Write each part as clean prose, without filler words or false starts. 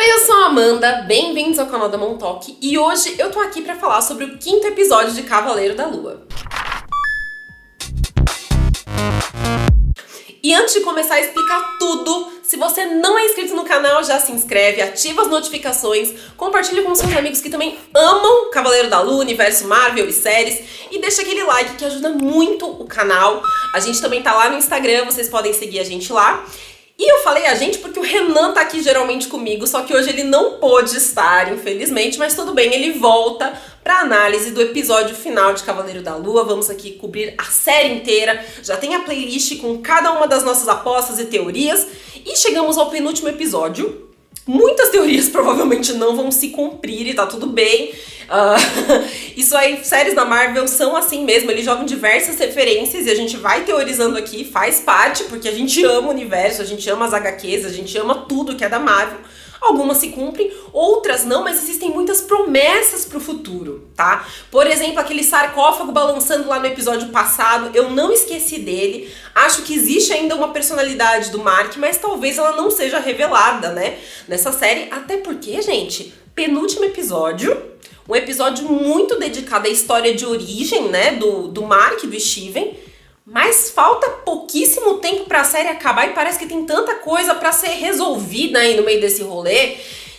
Oi, eu sou a Amanda, bem-vindos ao canal da Montalk e hoje eu tô aqui pra falar sobre o 5º episódio de Cavaleiro da Lua. E antes de começar a explicar tudo, se você não é inscrito no canal, já se inscreve, ativa as notificações, compartilha com seus amigos que também amam Cavaleiro da Lua, universo Marvel e séries, e deixa aquele like que ajuda muito o canal. A gente também tá lá no Instagram, vocês podem seguir a gente lá. E eu falei a gente porque o Renan tá aqui geralmente comigo, só que hoje ele não pôde estar, infelizmente, mas tudo bem, ele volta pra análise do episódio final de Cavaleiro da Lua. Vamos aqui cobrir a série inteira, já tem a playlist com cada uma das nossas apostas e teorias, e chegamos ao penúltimo episódio. Muitas teorias provavelmente não vão se cumprir e tá tudo bem. Isso aí, séries da Marvel são assim mesmo, eles jogam diversas referências e a gente vai teorizando aqui, faz parte, porque a gente ama o universo, a gente ama as HQs, a gente ama tudo que é da Marvel. Algumas se cumprem, outras não, mas existem muitas promessas pro futuro, tá? Por exemplo, aquele sarcófago balançando lá no episódio passado, eu não esqueci dele. Acho que existe ainda uma personalidade do Mark, mas talvez ela não seja revelada, né? Nessa série, até porque, gente, penúltimo episódio, um episódio muito dedicado à história de origem, né, do Mark e do Steven. Mas falta pouquíssimo tempo pra série acabar e parece que tem tanta coisa pra ser resolvida aí no meio desse rolê.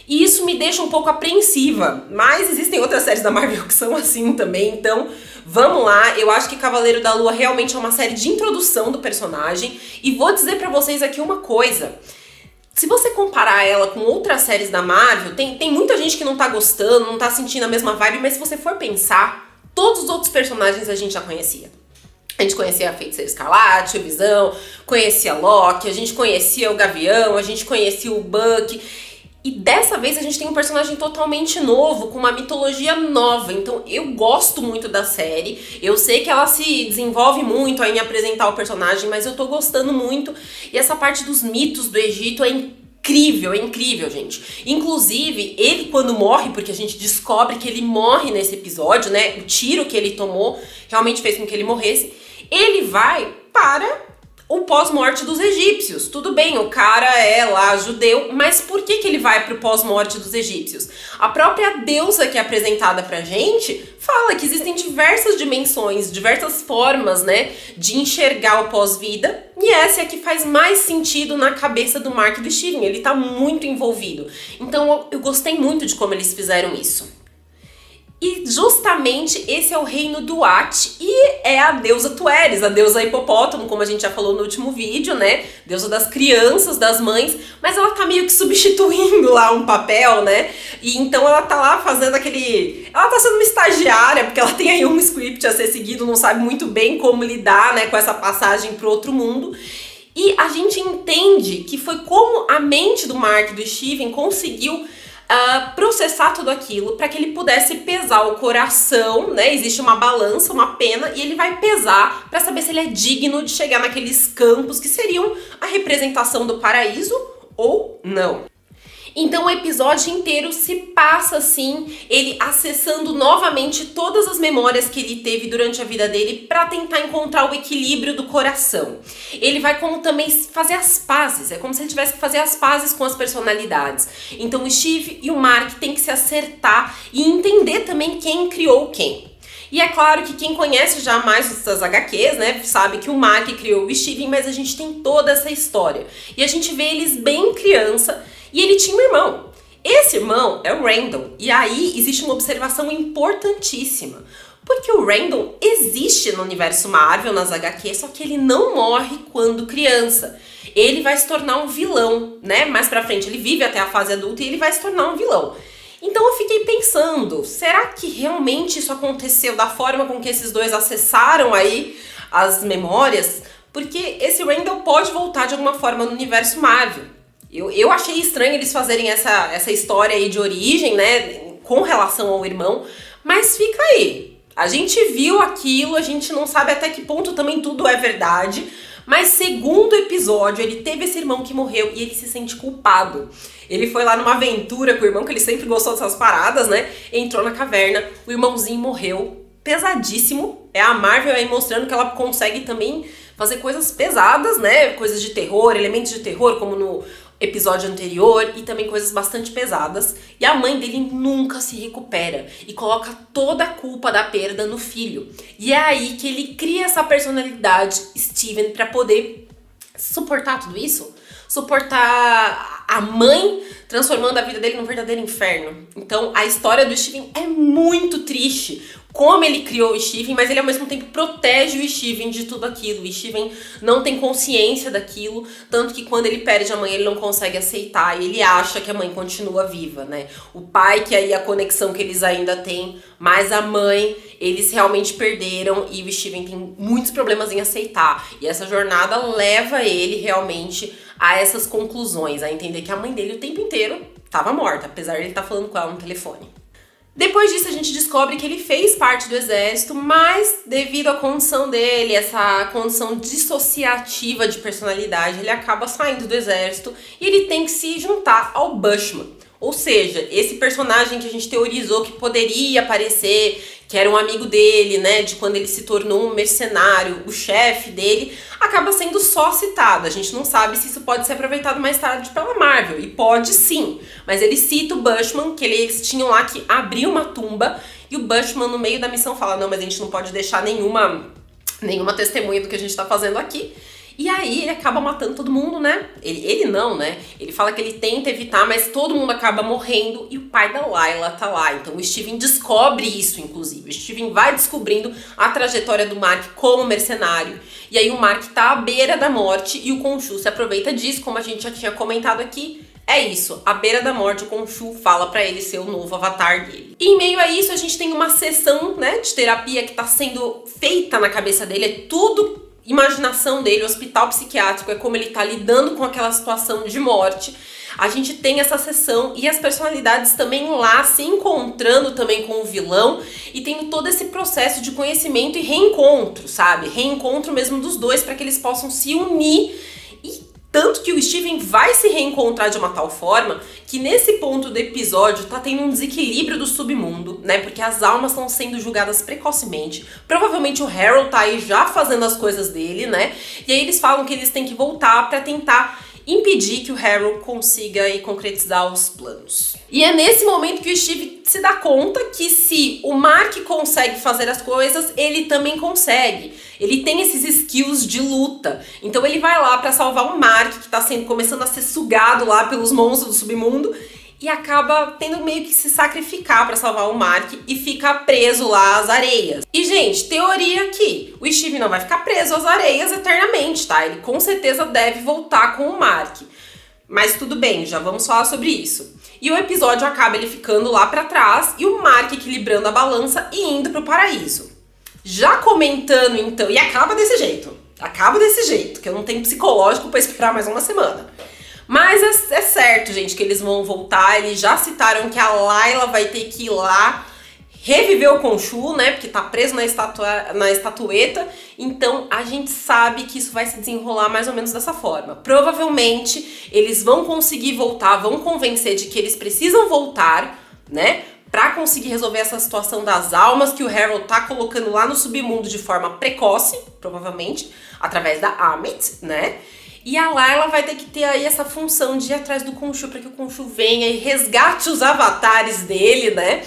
E isso me deixa um pouco apreensiva. Mas existem outras séries da Marvel que são assim também, então vamos lá. Eu acho que Cavaleiro da Lua realmente é uma série de introdução do personagem. E vou dizer pra vocês aqui uma coisa. Se você comparar ela com outras séries da Marvel, tem muita gente que não tá gostando, não tá sentindo a mesma vibe, mas se você for pensar, todos os outros personagens a gente já conhecia. A gente conhecia a Feiticeira Escarlate, o Visão, conhecia Loki, a gente conhecia o Gavião, a gente conhecia o Bucky. E dessa vez a gente tem um personagem totalmente novo, com uma mitologia nova. Então eu gosto muito da série. Eu sei que ela se desenvolve muito aí em apresentar o personagem, mas eu tô gostando muito. E essa parte dos mitos do Egito é incrível, gente. Inclusive, ele quando morre, porque a gente descobre que ele morre nesse episódio, né? O tiro que ele tomou realmente fez com que ele morresse. Ele vai para o pós-morte dos egípcios. Tudo bem, o cara é lá judeu, mas por que ele vai pro pós-morte dos egípcios? A própria deusa que é apresentada pra gente fala que existem diversas dimensões, diversas formas, né, de enxergar o pós-vida, e essa é a que faz mais sentido na cabeça do Mark e do Steven. Ele tá muito envolvido. Então eu gostei muito de como eles fizeram isso. E justamente esse é o reino do At e é a deusa Tueris, a deusa hipopótamo, como a gente já falou no último vídeo, né? Deusa das crianças, das mães, mas ela tá meio que substituindo lá um papel, né? E então ela tá lá fazendo aquele... Ela tá sendo uma estagiária, porque ela tem aí um script a ser seguido, não sabe muito bem como lidar, né, com essa passagem pro outro mundo. E a gente entende que foi como a mente do Mark e do Steven conseguiu processar tudo aquilo para que ele pudesse pesar o coração, né? Existe uma balança, uma pena, e ele vai pesar para saber se ele é digno de chegar naqueles campos que seriam a representação do paraíso ou não. Então o episódio inteiro se passa assim, ele acessando novamente todas as memórias que ele teve durante a vida dele para tentar encontrar o equilíbrio do coração. Ele vai como também fazer as pazes, é como se ele tivesse que fazer as pazes com as personalidades. Então o Steve e o Mark têm que se acertar e entender também quem criou quem. E é claro que quem conhece já mais essas HQs, né, sabe que o Mark criou o Steven, mas a gente tem toda essa história. E a gente vê eles bem criança. E ele tinha um irmão. Esse irmão é o Randall. E aí existe uma observação importantíssima. Porque o Randall existe no universo Marvel, nas HQs, só que ele não morre quando criança. Ele vai se tornar um vilão, né? Mais pra frente ele vive até a fase adulta e ele vai se tornar um vilão. Então eu fiquei pensando, será que realmente isso aconteceu da forma com que esses dois acessaram aí as memórias? Porque esse Randall pode voltar de alguma forma no universo Marvel. Eu achei estranho eles fazerem essa história aí de origem, né, com relação ao irmão, mas fica aí. A gente viu aquilo, a gente não sabe até que ponto também tudo é verdade, mas segundo episódio ele teve esse irmão que morreu e ele se sente culpado. Ele foi lá numa aventura com o irmão, que ele sempre gostou dessas paradas, né, entrou na caverna, o irmãozinho morreu, pesadíssimo. É a Marvel aí mostrando que ela consegue também fazer coisas pesadas, né, coisas de terror, elementos de terror, como no episódio anterior e também coisas bastante pesadas. E a mãe dele nunca se recupera e coloca toda a culpa da perda no filho. E é aí que ele cria essa personalidade Steven pra poder suportar tudo isso. Suportar a mãe transformando a vida dele num verdadeiro inferno. Então a história do Steven é muito triste. Como ele criou o Steven, mas ele ao mesmo tempo protege o Steven de tudo aquilo. O Steven não tem consciência daquilo, tanto que quando ele perde a mãe ele não consegue aceitar e ele acha que a mãe continua viva, né? O pai, que aí a conexão que eles ainda têm, mas a mãe, eles realmente perderam e o Steven tem muitos problemas em aceitar. E essa jornada leva ele realmente a essas conclusões, a entender que a mãe dele o tempo inteiro estava morta, apesar de ele estar falando com ela no telefone. Depois disso a gente descobre que ele fez parte do exército, mas devido à condição dele, essa condição dissociativa de personalidade, ele acaba saindo do exército e ele tem que se juntar ao Bushman. Ou seja, esse personagem que a gente teorizou que poderia aparecer, que era um amigo dele, né, de quando ele se tornou um mercenário, o chefe dele, acaba sendo só citado. A gente não sabe se isso pode ser aproveitado mais tarde pela Marvel, e pode sim. Mas ele cita o Bushman, que eles tinham lá que abrir uma tumba, e o Bushman no meio da missão fala, não, mas a gente não pode deixar nenhuma testemunha do que a gente tá fazendo aqui. E aí ele acaba matando todo mundo, né? Ele não, né? Ele fala que ele tenta evitar, mas todo mundo acaba morrendo e o pai da Layla tá lá. Então o Steven descobre isso, inclusive. O Steven vai descobrindo a trajetória do Mark como mercenário. E aí o Mark tá à beira da morte e o Khonshu se aproveita disso, como a gente já tinha comentado aqui. É isso, à beira da morte o Khonshu fala pra ele ser o novo avatar dele. E em meio a isso a gente tem uma sessão, né, de terapia que tá sendo feita na cabeça dele, é tudo imaginação dele, o hospital psiquiátrico, é como ele tá lidando com aquela situação de morte. A gente tem essa sessão e as personalidades também lá se encontrando também com o vilão e tem todo esse processo de conhecimento e reencontro, sabe? Reencontro mesmo dos dois para que eles possam se unir. E tanto que o Steven vai se reencontrar de uma tal forma que nesse ponto do episódio tá tendo um desequilíbrio do submundo, né? Porque as almas estão sendo julgadas precocemente. Provavelmente o Harold tá aí já fazendo as coisas dele, né? E aí eles falam que eles têm que voltar pra tentar impedir que o Harold consiga aí concretizar os planos. E é nesse momento que o Steve se dá conta que se o Mark consegue fazer as coisas, ele também consegue. Ele tem esses skills de luta. Então ele vai lá pra salvar o Mark, que tá começando a ser sugado lá pelos monstros do submundo, e acaba tendo meio que se sacrificar pra salvar o Mark e fica preso lá às areias. E, gente, teoria aqui, o Steve não vai ficar preso às areias eternamente, tá? Ele com certeza deve voltar com o Mark. Mas tudo bem, já vamos falar sobre isso. E o episódio acaba ele ficando lá pra trás e o Mark equilibrando a balança e indo pro paraíso. Já comentando então, e acaba desse jeito, que eu não tenho psicológico pra esperar mais uma semana. Mas é certo, gente, que eles vão voltar. Eles já citaram que a Layla vai ter que ir lá reviver o Khonshu, né? Porque tá preso na estatueta. Então a gente sabe que isso vai se desenrolar mais ou menos dessa forma. Provavelmente eles vão conseguir voltar, vão convencer de que eles precisam voltar, né? Pra conseguir resolver essa situação das almas que o Harold tá colocando lá no submundo de forma precoce, provavelmente, através da Amit, né? E a Layla vai ter que ter aí essa função de ir atrás do Khonshu para que o Khonshu venha e resgate os avatares dele, né?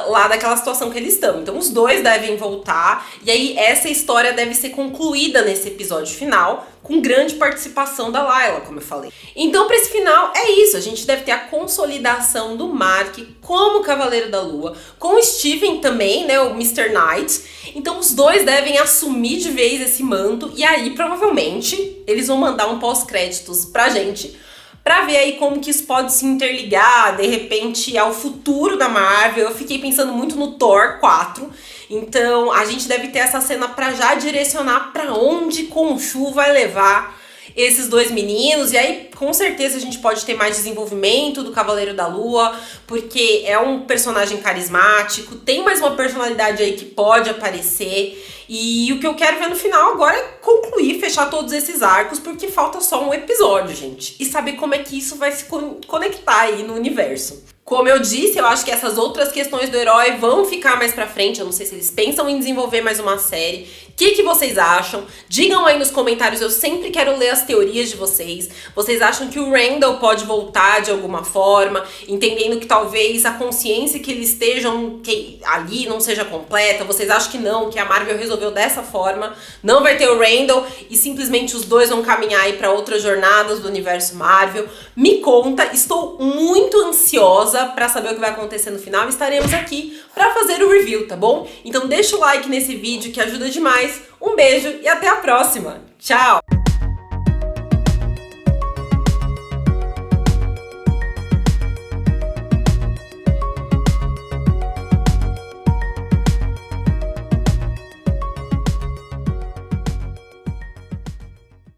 Lá daquela situação que eles estão. Então os dois devem voltar. E aí essa história deve ser concluída nesse episódio final, com grande participação da Layla, como eu falei. Então para esse final é isso. A gente deve ter a consolidação do Mark como Cavaleiro da Lua, com o Steven também, né? O Mr. Knight. Então os dois devem assumir de vez esse manto. E aí provavelmente eles vão mandar um pós-créditos pra gente, pra ver aí como que isso pode se interligar, de repente, ao futuro da Marvel. Eu fiquei pensando muito no Thor 4, então a gente deve ter essa cena pra já direcionar pra onde Khonshu vai levar esses dois meninos. E aí, com certeza, a gente pode ter mais desenvolvimento do Cavaleiro da Lua, porque é um personagem carismático, tem mais uma personalidade aí que pode aparecer. E o que eu quero ver no final agora é concluir, fechar todos esses arcos, porque falta só um episódio, gente. E saber como é que isso vai se conectar aí no universo. Como eu disse, eu acho que essas outras questões do herói vão ficar mais pra frente. Eu não sei se eles pensam em desenvolver mais uma série. O que vocês acham? Digam aí nos comentários, eu sempre quero ler as teorias de vocês. Vocês acham que o Randall pode voltar de alguma forma, entendendo que talvez a consciência que eles estejam ali não seja completa? Vocês acham que não, que a Marvel resolveu dessa forma, não vai ter o Randall e simplesmente os dois vão caminhar aí para outras jornadas do universo Marvel? Me conta, estou muito ansiosa para saber o que vai acontecer no final. Estaremos aqui para fazer o review, tá bom? Então deixa o like nesse vídeo que ajuda demais. Um beijo e até a próxima. Tchau!